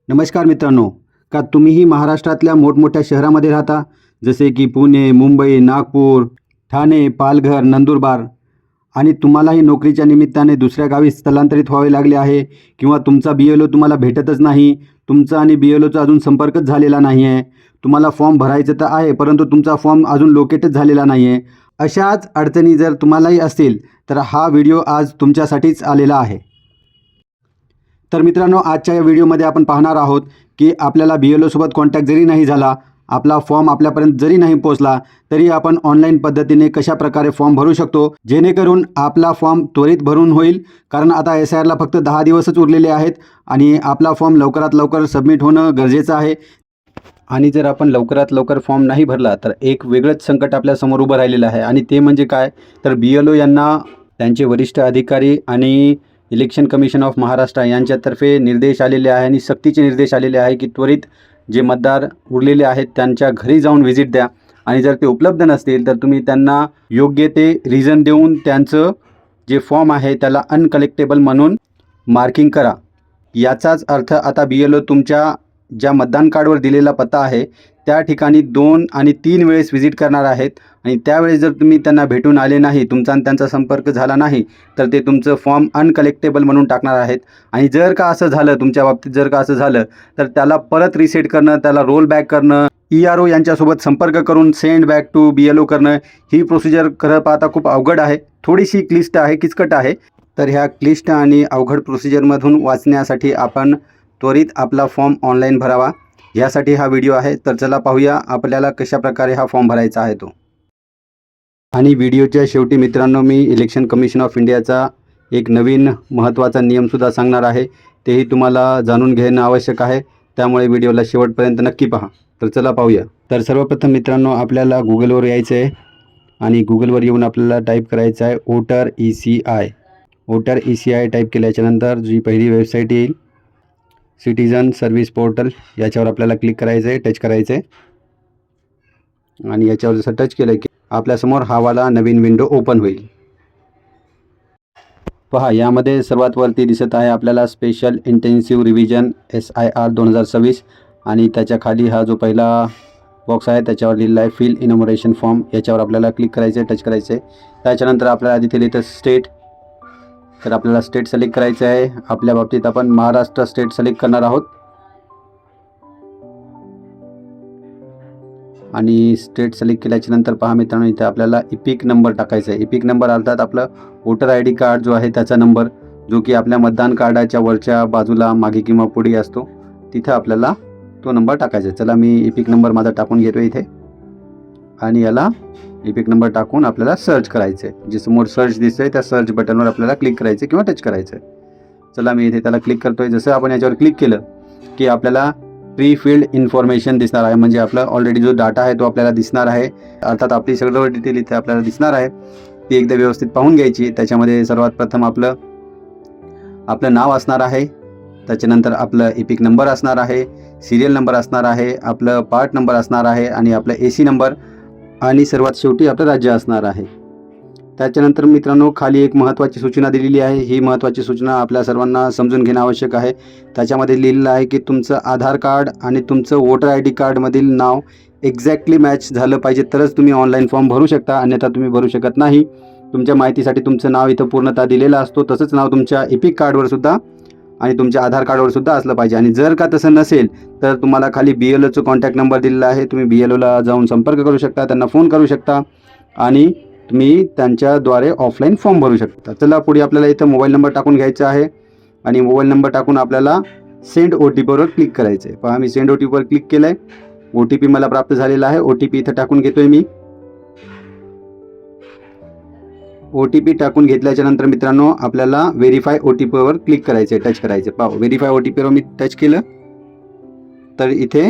नमस्कार मित्रांनो. का तुम्हीही महाराष्ट्रातल्या मोठमोठ्या शहरामध्ये राहता, जसे की पुणे, मुंबई, नागपूर, ठाणे, पालघर, नंदुरबार आणि तुम्हालाही नोकरीच्या निमित्ताने दुसऱ्या गावी स्थलांतरित व्हावे लागले आहे किंवा तुमचा BLO तुम्हाला भेटतच नाही. तुमचा आणि BLOचा अजून संपर्कच झालेला नाही आहे. तुम्हाला फॉर्म भरायचं तर आहे, परंतु तुमचा फॉर्म अजून लोकेटच झालेला नाही आहे. अशाच अडचणी जर तुम्हालाही असतील तर हा व्हिडिओ आज तुमच्यासाठीच आलेला आहे. तर मित्रांनो, आजच्या या व्हिडिओमध्ये आपण पाहणार आहोत की आपल्याला BLO सोबत कॉन्टॅक्ट जरी नाही झाला, आपला फॉर्म आपल्यापर्यंत जरी नाही पोहोचला, तरी आपण ऑनलाईन पद्धतीने कशा प्रकारे फॉर्म भरू शकतो, जेणेकरून आपला फॉर्म त्वरित भरून होईल. कारण आता SIRला फक्त 10 दिवसच उरलेले आहेत आणि आपला फॉर्म लवकरात लवकर सबमिट होणं गरजेचं आहे. आणि जर आपण लवकरात लवकर फॉर्म नाही भरला तर एक वेगळंच संकट आपल्यासमोर उभं राहिलेलं आहे. आणि ते म्हणजे काय, तर BLO यांना त्यांचे वरिष्ठ अधिकारी आणि इलेक्शन कमिशन ऑफ महाराष्ट्र यांच्यातर्फे निर्देश आलेले आहे आणि सक्तीचे निर्देश आलेले आहे की त्वरित जे मतदार उरलेले आहेत त्यांच्या घरी जाऊन व्हिजिट द्या आणि जर ते उपलब्ध नसतील तर तुम्ही त्यांना योग्य ते रिझन देऊन त्यांचं जे फॉर्म आहे त्याला अनकलेक्टेबल म्हणून मार्किंग करा. याचाच अर्थ आता BLO तुमच्या ज्या मतदान कार्डवर दिलेला पत्ता आहे त्या ठिकाणी 2 आणि 3 वेळेस व्हिजिट करणार आहेत आणि त्यावेळेस जर तुम्ही त्यांना भेटून आले नाही, तुमचा आणि त्यांचा संपर्क झाला नाही, तर ते तुमचं फॉर्म अनकलेक्टेबल म्हणून टाकणार आहेत. आणि जर का असं झालं, तुमच्या बाबतीत जर का असं झालं, तर त्याला परत रिसेट करणं, त्याला रोल बॅक करणं, ERO यांच्यासोबत संपर्क करून सेंड बॅक टू BLO करणं, ही प्रोसिजर खरं पाहता खूप अवघड आहे, थोडीशी क्लिष्ट आहे, किचकट आहे. तर ह्या क्लिष्ट आणि अवघड प्रोसिजरमधून वाचण्यासाठी आपण त्वरित आपला फॉर्म ऑनलाईन भरावा, यासाठी हा व्हिडिओ आहे. तर चला पाहूया आपल्याला कशा प्रकारे हा फॉर्म भरायचा आहे तो. आणि व्हिडिओच्या शेवटी मित्रांनो, मी इलेक्शन कमिशन ऑफ इंडियाचा एक नवीन महत्त्वाचा नियमसुद्धा सांगणार आहे, तेही तुम्हाला जाणून घेणं आवश्यक आहे. त्यामुळे व्हिडिओला शेवटपर्यंत नक्की पहा. तर चला पाहूया. तर सर्वप्रथम मित्रांनो, आपल्याला गुगलवर यायचं आहे आणि गुगलवर येऊन आपल्याला टाईप करायचं आहे voter ECI. Voter ECI type केल्याच्यानंतर जी पहिली वेबसाईट येईल सिटीजन सर्व्हिस पोर्टल, याच्यावर आपल्याला क्लिक करायचं आहे, टच करायचं आहे आणि याच्यावर जसं टच केलं की आपल्यासमोर हा वाला नवीन विंडो ओपन होईल. पहा, यामध्ये सर्वात वरती दिसत आहे आपल्याला स्पेशल इंटेन्सिव्ह रिव्हिजन SIR 2026 आणि त्याच्या खाली हा जो पहिला बॉक्स आहे त्याच्यावर लिहिलेला आहे फिल इनोमरेशन फॉर्म. याच्यावर आपल्याला क्लिक करायचं आहे, टच करायचं आहे. त्याच्यानंतर आपल्याला तिथे लिहितं स्टेट, तर आपल्याला स्टेट सिलेक्ट करायचं आहे. आपल्या बाबतीत आपण महाराष्ट्र स्टेट सिलेक्ट करणार आहोत आणि स्टेट सिलेक्ट केल्याच्या नंतर पहा मित्रांनो, इथे आपल्याला इपिक नंबर टाकायचा आहे. इपिक नंबर अर्थात आपलं वोटर ID कार्ड जो आहे त्याचा नंबर, जो की आपल्या मतदान कार्डाच्या वरच्या बाजूला मागे किंवा पुढे असतो, तिथं आपल्याला तो नंबर टाकायचा आहे. चला, मी इपिक नंबर माझा टाकून घेतो इथे आणि याला इपिक नंबर टाकून आपल्याला सर्च करायचं आहे. जे समोर सर्च दिसतं आहे त्या सर्च बटनवर आपल्याला क्लिक करायचं किंवा टच करायचं आहे. चला, मी इथे त्याला क्लिक करतो आहे. जसं आपण याच्यावर क्लिक केलं की आपल्याला प्री फिल्ड इन्फॉर्मेशन दिसणार आहे, म्हणजे आपला ऑलरेडी जो डाटा आहे तो आपल्याला दिसणार आहे. अर्थात आपली सर्व डिटेल इथे आपल्याला दिसणार आहे, ती एकदा व्यवस्थित पाहून घ्यायची. त्याच्यामध्ये सर्वात प्रथम आपलं नाव असणार आहे, त्याच्यानंतर आपलं इपिक नंबर असणार आहे, सिरियल नंबर असणार आहे, आपलं पार्ट नंबर असणार आहे आणि आपलं AC नंबर आणि सर्वात शेवटी आपलं राज्य असणार आहे. त्याच्यानंतर मित्रांनो, खाली एक महत्त्वाची सूचना दिलेली आहे. ही महत्त्वाची सूचना आपल्या सर्वांना समजून घेणं आवश्यक आहे. त्याच्यामध्ये लिहिलेलं आहे की तुमचं आधार कार्ड आणि तुमचं वोटर ID कार्डमधील नाव एक्झॅक्टली मॅच झालं पाहिजे, तरच तुम्ही ऑनलाईन फॉर्म भरू शकता, अन्यथा तुम्ही भरू शकत नाही. तुमच्या माहितीसाठी तुमचं नाव इथं पूर्णतः दिलेलं असतो, तसंच नाव तुमच्या इपिक कार्डवर सुद्धा आणि तुमच्या आधार कार्डवर सुद्धा असलं पाहिजे. आणि जर का तसं नसेल तर तुम्हाला खाली BLOचं कॉन्टॅक्ट नंबर दिलेला आहे, तुम्ही BLOला जाऊन संपर्क करू शकता, त्यांना फोन करू शकता आणि तुम्ही त्यांच्याद्वारे ऑफलाईन फॉर्म भरू शकता. चला पुढे आपल्याला इथं मोबाईल नंबर टाकून घ्यायचा आहे आणि मोबाईल नंबर टाकून आपल्याला सेंड OTPवर क्लिक करायचं आहे. पहा, मी सेंड OTPवर क्लिक केलं आहे. OTP मला प्राप्त झालेला आहे. OTP इथं टाकून घेतोय मी. OTP टाकून घेतल्याच्या नंतर मित्रांनो, आपल्याला व्हेरीफाय OTPवर क्लिक करायचं आहे, टच करायचं. पहा, व्हेरीफाय OTPवर मी टच केलं तर इथे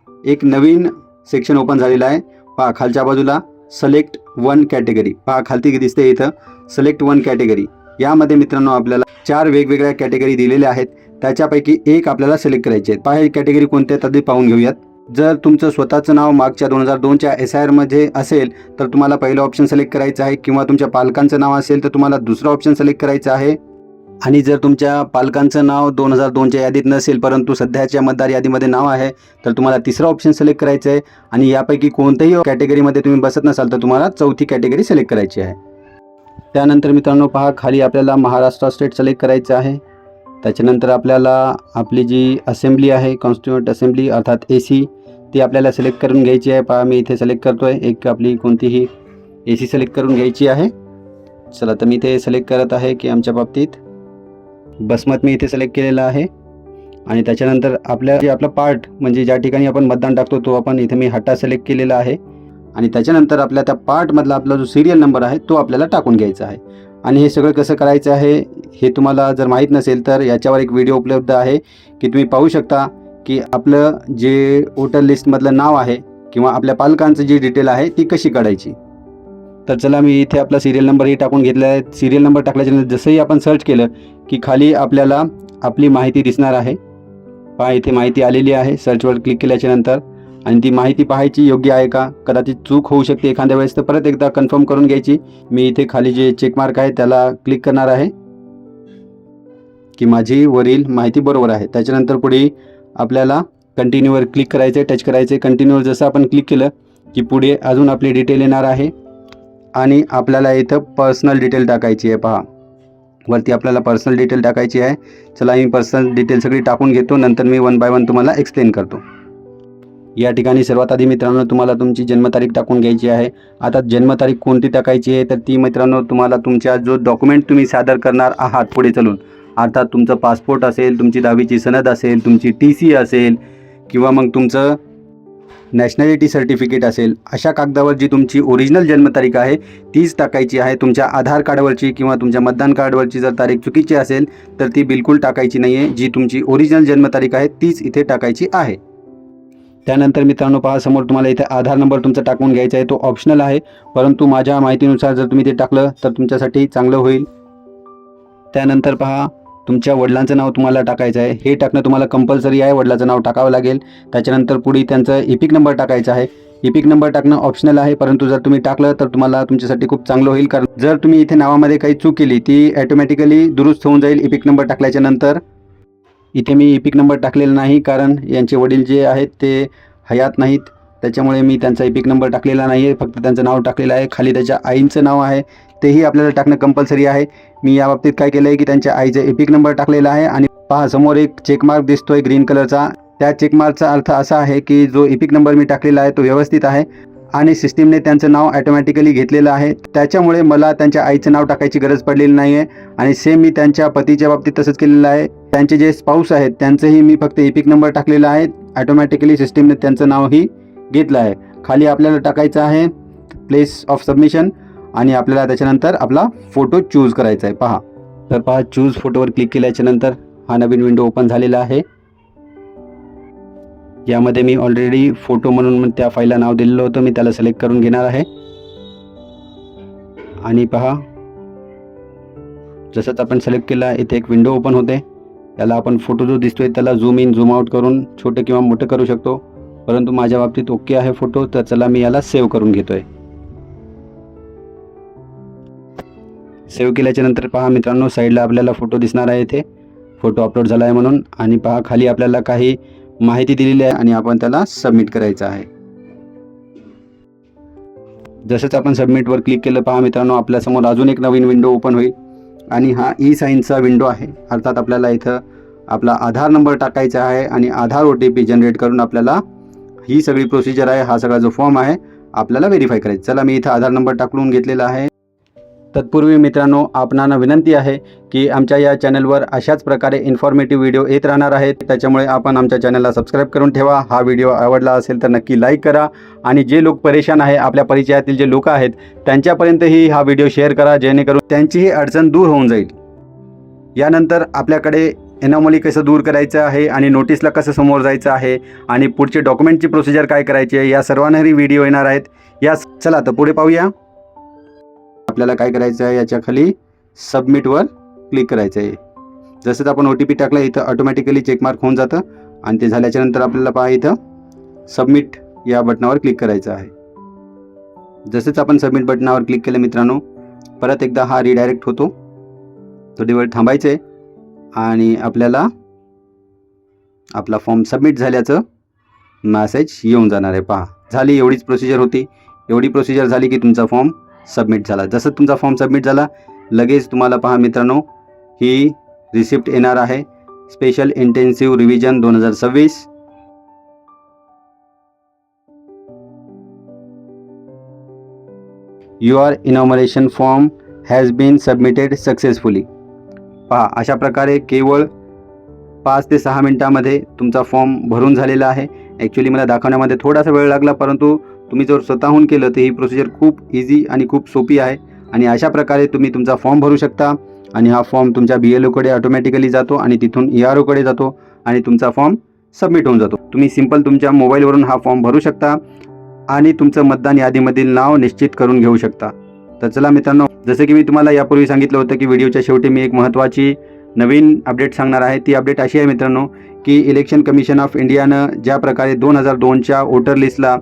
एक नवीन सेक्शन ओपन झालेला आहे. पहा, खालच्या बाजूला सिलेक्ट 1 कॅटेगरी, पहा खालती दिसते इथं सिलेक्ट 1 कॅटेगरी. यामध्ये मित्रांनो आपल्याला 4 वेगवेगळ्या कॅटेगरी दिलेल्या आहेत, त्याच्यापैकी एक आपल्याला सिलेक्ट करायची आहे. पहा, ही कॅटेगरी कोणत्या आधी पाहून घेऊयात. जर तुमचं स्वतःचं नाव मागच्या 2002च्या SIRमध्ये असेल तर तुम्हाला पहिलं ऑप्शन सिलेक्ट करायचं आहे, किंवा तुमच्या पालकांचं नाव असेल तर तुम्हाला दुसरं ऑप्शन सिलेक्ट करायचं आहे. आणि जर तुमच्या पालकांचं नाव 2002च्या यादीत नसेल परंतु सध्याच्या मतदार यादीमध्ये नाव आहे तर तुम्हाला तिसरा ऑप्शन सिलेक्ट करायचं आहे आणि यापैकी कोणत्याही कॅटेगरीमध्ये तुम्ही बसत नसाल तर तुम्हाला चौथी कॅटेगरी सिलेक्ट करायची आहे. त्यानंतर मित्रांनो पहा खाली आपल्याला महाराष्ट्र स्टेट सिलेक्ट करायचं आहे. त्याच्यानंतर आपल्याला आपली जी असेंब्ली आहे कॉन्स्टिट्युएंट असेंब्ली अर्थात AC ती आपल्याला सिलेक्ट करून घ्यायची आहे. पहा मी इथे सिलेक्ट करतो आहे एक आपली कोणतीही AC सिलेक्ट करून घ्यायची आहे. चला तर मी इथे सिलेक्ट करत आहे की आमच्या बाबतीत बसमत मी इथे सिलेक्ट केलेला आहे. आणि त्याच्यानंतर आपला पार्ट म्हणजे ज्या ठिकाणी आपण मतदान टाकतो तो आपण इथे मी हट्टा सिलेक्ट केलेला आहे. आणि त्याच्यानंतर आपल्या त्या पार्टमधला आपला जो सिरियल नंबर आहे तो आपल्याला टाकून घ्यायचा आहे. आणि हे सगळं कसं करायचं आहे हे तुम्हाला जर माहीत नसेल तर याच्यावर एक व्हिडिओ उपलब्ध आहे की तुम्ही पाहू शकता की आपलं जे वोटर लिस्टमधलं नाव आहे किंवा आपल्या पालकांचं जी डिटेल आहे ती कशी काढायची. तर चला मी इथे आपला सिरियल नंबरही टाकून घेतला आहे. सिरियल नंबर टाकल्याच्यानंतर जसंही आपण सर्च केलं की खाली आपल्याला आपली माहिती दिसणार आहे. पहा इथे माहिती आलेली आहे. सर्चवर क्लिक केल्याच्यानंतर आणि ती माहिती पाहायची योग्य आहे का, कदाचित चूक होऊ शकते एखाद्या वेळेस तर परत एकदा कन्फर्म करून घ्यायची. मी इथे खाली जे चेकमार्क आहे त्याला क्लिक करणार आहे की माझी वरील माहिती बरोबर आहे. त्याच्यानंतर पुढे आपल्याला कंटिन्यूवर क्लिक करायचं आहे, टच करायचं आहे. कंटिन्यूवर जसं आपण क्लिक केलं की पुढे अजून आपली डिटेल येणार आहे आणि आपल्याला इथं पर्सनल डिटेल टाकायची आहे. पहा वरती आपल्याला पर्सनल डिटेल टाकायची आहे. चला मी पर्सनल डिटेल सगळी टाकून घेतो, नंतर मी 1 बाय 1 तुम्हाला एक्सप्लेन करतो. या ठिकाणी सर्वात आधी मित्रांनो तुम्हाला तुमची जन्मतारीख टाकून घ्यायची आहे. आता जन्मतारीख कोणती टाकायची आहे तर ती मित्रांनो तुम्हाला तुमच्या जो डॉक्युमेंट तुम्ही सादर करणार आहात पुढे चालून अर्थात तुमचं पासपोर्ट असेल, तुमची 10वीची सनद असेल, तुमची TC असेल किंवा मग तुमचं नॅशनॅलिटी सर्टिफिकेट असेल, अशा कागदावर जी तुमची ओरिजिनल जन्मतारीख आहे तीच टाकायची आहे. तुमच्या आधार कार्डवरची किंवा तुमच्या मतदान कार्डवरची जर तारीख चुकीची असेल तर ती बिलकुल टाकायची नाही आहे. जी तुमची ओरिजिनल जन्मतारीख आहे तीच इथे टाकायची आहे. त्यानंतर मित्रांनो पहा समोर तुम्हाला इथे आधार नंबर तुमचा टाकून घ्यायचा आहे. तो ऑप्शनल आहे परंतु माझ्या माहितीनुसार जर तुम्ही ते टाकलं तर तुमच्यासाठी चांगलं होईल. त्यानंतर पहा तुमच्या वडिलांचं नाव तुम्हाला टाकायचं आहे. हे टाकणं तुम्हाला कंपल्सरी आहे, वडिलांचं नाव टाकावं लागेल. त्याच्यानंतर पुढे त्यांचं इपिक नंबर टाकायचा आहे. इपिक नंबर टाकणं ऑप्शनल आहे परंतु जर तुम्ही टाकलं तर तुम्हाला तुमच्यासाठी खूप चांगलं होईल, कारण जर तुम्ही इथे नावामध्ये काही चूक केली ती ॲटोमॅटिकली दुरुस्त होऊन जाईल इपिक नंबर टाकल्याच्या नंतर. इथे मी इपिक नंबर टाकलेला नाही कारण यांचे वडील जे आहेत ते हयात नाहीत, त्याच्यामुळे मी त्यांचा इपिक नंबर टाकलेला नाही आहे, फक्त त्यांचं नाव टाकलेलं आहे. खाली त्याच्या आईंचं नाव आहे तेही आपल्याला टाकणं कंपल्सरी आहे. मी या बाबतीत काय केलं आहे की त्यांच्या आईचा इपिक नंबर टाकलेला आहे. आणि पहा समोर एक चेकमार्क दिसतोय ग्रीन कलरचा. त्या चेकमार्कचा अर्थ असा आहे की जो इपिक नंबर मी टाकलेला आहे तो व्यवस्थित आहे आणि सिस्टीमने त्यांचं नाव ॲटोमॅटिकली घेतलेलं आहे. त्याच्यामुळे मला त्यांच्या आईचं नाव टाकायची गरज पडलेली नाही आहे. आणि सेम मी त्यांच्या पतीच्या बाबतीत तसंच केलेलं आहे. त्यांचे जे स्पाऊस आहेत त्यांचंही मी फक्त इपिक नंबर टाकलेला आहे. ॲटोमॅटिकली सिस्टीमने त्यांचं नावही घेतलं आहे. खाली आपल्याला टाकायचं आहे प्लेस ऑफ सबमिशन आणि आपल्याला त्याच्यानंतर आपला फोटो चूज करायचा आहे. पहा तर पहा चूज फोटोवर क्लिक केल्याच्यानंतर हा नवीन विंडो ओपन झालेला आहे. यामध्ये मी ऑलरेडी फोटो म्हणून त्या फाईलला नाव दिलेलं होतं, मी त्याला सिलेक्ट करून घेणार आहे. आणि पहा जसंच आपण सिलेक्ट केला इथे एक विंडो ओपन होते. त्याला आपण फोटो जो दिसतोय त्याला झूम इन झूम आउट करून छोटे किंवा मोठे करू शकतो, परंतु माझ्या बाबतीत ओके आहे फोटो. तर चला मी याला सेव्ह करून घेतोय. सेव्ह केल्याच्या नंतर पहा मित्रांनो साईडला आपल्याला फोटो दिसणार आहे इथे फोटो अपलोड झाला आहे म्हणून. आणि पहा खाली आपल्याला काही माहिती दिलेली आहे आणि आपण त्याला सबमिट करायचं आहे. जसंच आपण सबमिटवर क्लिक केलं पहा मित्रांनो आपल्यासमोर अजून एक नवीन विंडो ओपन होईल आणि हा ई-साईनचा विंडो आहे. अर्थात आपल्याला इथं आपला आधार नंबर टाकायचा आहे आणि आधार OTP जनरेट करून आपल्याला ही सगळी प्रोसिजर आहे, हा सगळा जो फॉर्म आहे आपल्याला व्हेरीफाय करायचा. चला मी इथं आधार नंबर टाकून घेतलेला आहे. तत्पूर्वी मित्रांनो आपणाला विनंती आहे की आमच्या या चॅनलवर अशाच प्रकारे इन्फॉर्मेटिव्ह व्हिडिओ येत राहणार आहेत, त्याच्यामुळे आपण आमच्या चॅनलला सबस्क्राईब करून ठेवा. हा व्हिडिओ आवडला असेल तर नक्की लाईक करा आणि जे लोक परेशान आहे आपल्या परिचयातील जे लोक आहेत त्यांच्यापर्यंतही हा व्हिडिओ शेअर करा, जेणेकरून त्यांचीही अडचण दूर होऊन जाईल. यानंतर आपल्याकडे एनॉमली कसं दूर करायचं आहे आणि नोटीसला कसं समोर जायचं आहे आणि पुढचे डॉक्युमेंटची प्रोसिजर काय करायची आहे या सर्वांनाही व्हिडिओ येणार आहेत. चला तर पुढे पाहूया. आपल्याला काय करायचं आहे याच्या खाली सबमिटवर क्लिक करायचं आहे. जसंच आपण OTP टाकला इथं ऑटोमॅटिकली चेकमार्क होऊन जातं आणि ते झाल्याच्यानंतर आपल्याला पहा इथं सबमिट या बटनावर क्लिक करायचं आहे. जसंच आपण सबमिट बटनावर क्लिक केलं मित्रांनो परत एकदा हा रिडायरेक्ट होतो. थोडी वेळ थांबायचं आहे आणि आपल्याला आपला फॉर्म सबमिट झाल्याचं मॅसेज येऊन जाणार आहे. पहा, झाली एवढीच प्रोसिजर होती. एवढी प्रोसिजर झाली की तुमचा फॉर्म सबमिट झाला. जसं तुमचा फॉर्म सबमिट झाला लगेच तुम्हाला पहा मित्रांनो ही रिसिप्ट येणार आहे. Special intensive revision 2026. Your enumeration form has been submitted successfully. पहा, अशा प्रकारे केवळ 5 ते 6 मिनिटामध्ये तुमचा फॉर्म भरून झालेला आहे. ॲक्च्युली मला दाखवण्यामध्ये थोडासा वेळ लागला, परंतु तुम्ही जर स्वतःहून केलं तर ही प्रोसिजर खूप इझी आणि खूप सोपी आहे. आणि अशा प्रकारे तुम्ही तुमचा फॉर्म भरू शकता आणि हा फॉर्म तुमच्या BLOकडे ऑटोमॅटिकली जातो आणि तिथून EROकडे जातो आणि तुमचा फॉर्म सबमिट होऊन जातो. तुम्ही सिंपल तुमच्या मोबाईलवरून हा फॉर्म भरू शकता आणि तुमचं मतदान यादीमधील नाव निश्चित करून घेऊ शकता. तर चला मित्रांनो, जसं की मी तुम्हाला यापूर्वी सांगितलं होतं की व्हिडिओच्या शेवटी मी एक महत्त्वाची नवीन अपडेट सांगणार आहे. ती अपडेट अशी आहे मित्रांनो की इलेक्शन कमिशन ऑफ इंडियानं ज्या प्रकारे 2002च्या वोटर लिस्टला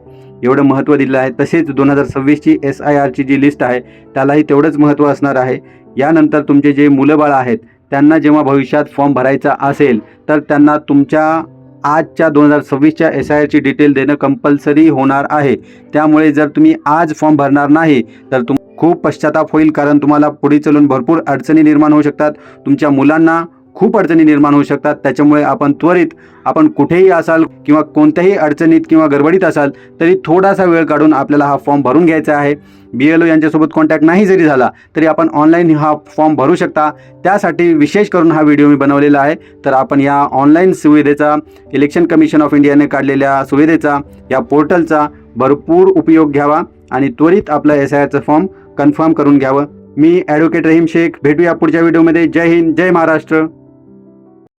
एवढं महत्त्व दिलं आहे, तसेच 2026ची SIRची जी लिस्ट आहे त्यालाही तेवढंच महत्त्व असणार आहे. यानंतर तुमचे जे मुलं बाळं आहेत त्यांना जेव्हा भविष्यात फॉर्म भरायचा असेल तर त्यांना तुमच्या आजच्या 2026च्या SIRची डिटेल देणं कंपल्सरी होणार आहे. त्यामुळे जर तुम्ही आज फॉर्म भरणार नाही तर खूप पश्चाताप होईल, कारण तुम्हाला पुढे चालून भरपूर अडचणी निर्माण होऊ शकतात. तुमच्या मुलांना खूप अडचणी निर्माण होऊ शकतात. त्याच्यामुळे आपण कुठेही असाल किंवा कोणत्याही अडचणीत किंवा गडबडीत असाल तरी थोडासा वेळ काढून आपल्याला हा फॉर्म भरून घ्यायचा आहे. BLO यांच्यासोबत कॉन्टॅक्ट नाही जरी झाला तरी आपण ऑनलाईन हा फॉर्म भरू शकता. त्यासाठी विशेष करून हा व्हिडिओ मी बनवलेला आहे. तर आपण या ऑनलाईन सुविधेचा, इलेक्शन कमिशन ऑफ इंडियाने काढलेल्या सुविधेचा, या पोर्टलचा भरपूर उपयोग घ्यावा आणि त्वरित आपला SIRचा फॉर्म कन्फर्म करून घ्यावं. मी ॲडव्होकेट रहीम शेख. भेटूया पुढच्या व्हिडिओमध्ये. जय हिंद, जय महाराष्ट्र.